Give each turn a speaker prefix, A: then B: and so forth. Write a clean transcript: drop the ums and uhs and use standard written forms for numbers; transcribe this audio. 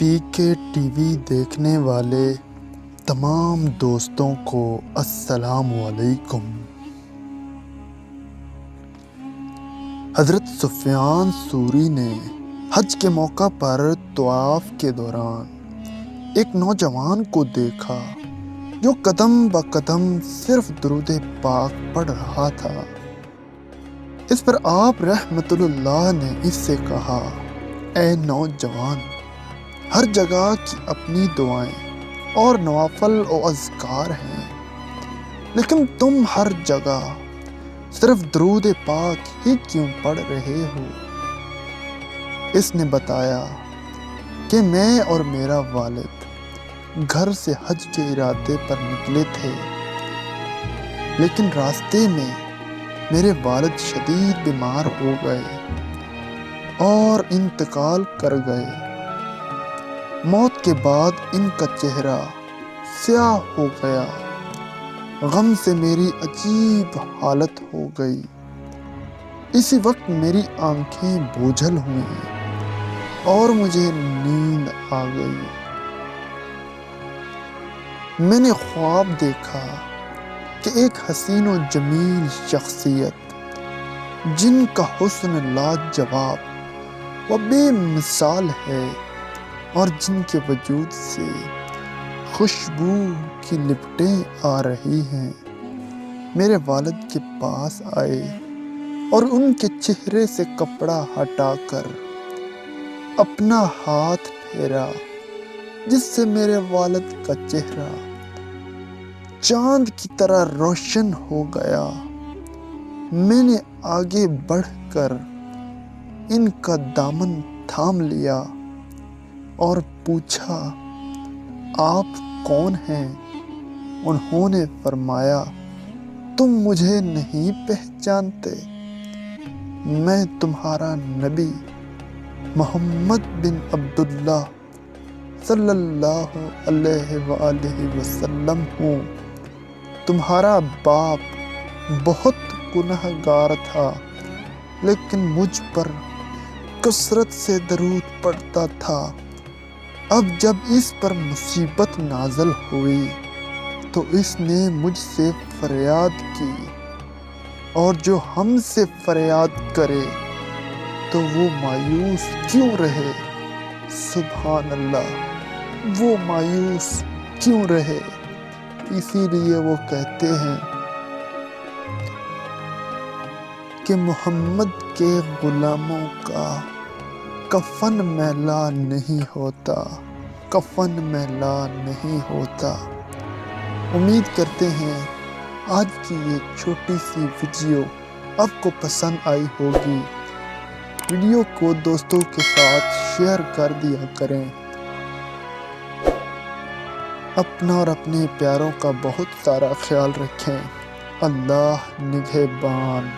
A: پی کے T V دیکھنے والے تمام دوستوں کو السلام علیکم۔ حضرت سفیان ثوری نے حج کے موقع پر طواف کے دوران ایک نوجوان کو دیکھا جو قدم بہ قدم صرف درود پاک پڑھ رہا تھا۔ اس پر آپ رحمت اللہ نے اس سے کہا، اے نوجوان، ہر جگہ کی اپنی دعائیں اور نوافل و اذکار ہیں، لیکن تم ہر جگہ صرف درود پاک ہی کیوں پڑھ رہے ہو؟ اس نے بتایا کہ میں اور میرا والد گھر سے حج کے ارادے پر نکلے تھے، لیکن راستے میں میرے والد شدید بیمار ہو گئے اور انتقال کر گئے۔ موت کے بعد ان کا چہرہ سیاہ ہو گیا، غم سے میری عجیب حالت ہو گئی۔ اسی وقت میری آنکھیں بوجھل ہوئیں اور مجھے نیند آ گئی۔ میں نے خواب دیکھا کہ ایک حسین و جمیل شخصیت جن کا حسن لاجواب و بے مثال ہے اور جن کے وجود سے خوشبو کی لپٹیں آ رہی ہیں، میرے والد کے پاس آئے اور ان کے چہرے سے کپڑا ہٹا کر اپنا ہاتھ پھیرا، جس سے میرے والد کا چہرہ چاند کی طرح روشن ہو گیا۔ میں نے آگے بڑھ کر ان کا دامن تھام لیا اور پوچھا، آپ کون ہیں؟ انہوں نے فرمایا، تم مجھے نہیں پہچانتے؟ میں تمہارا نبی محمد بن عبداللہ صلی اللہ علیہ وآلہ وسلم ہوں۔ تمہارا باپ بہت گنہگار تھا، لیکن مجھ پر کثرت سے درود پڑھتا تھا۔ اب جب اس پر مصیبت نازل ہوئی تو اس نے مجھ سے فریاد کی، اور جو ہم سے فریاد کرے تو وہ مایوس کیوں رہے؟ سبحان اللہ، وہ مایوس کیوں رہے؟ اسی لیے وہ کہتے ہیں کہ محمد کے غلاموں کا کفن میلا نہیں ہوتا، کفن میلا نہیں ہوتا۔ امید کرتے ہیں آج کی یہ چھوٹی سی ویڈیو آپ کو پسند آئی ہوگی۔ ویڈیو کو دوستوں کے ساتھ شیئر کر دیا کریں۔ اپنا اور اپنے پیاروں کا بہت سارا خیال رکھیں۔ اللہ نگہبان۔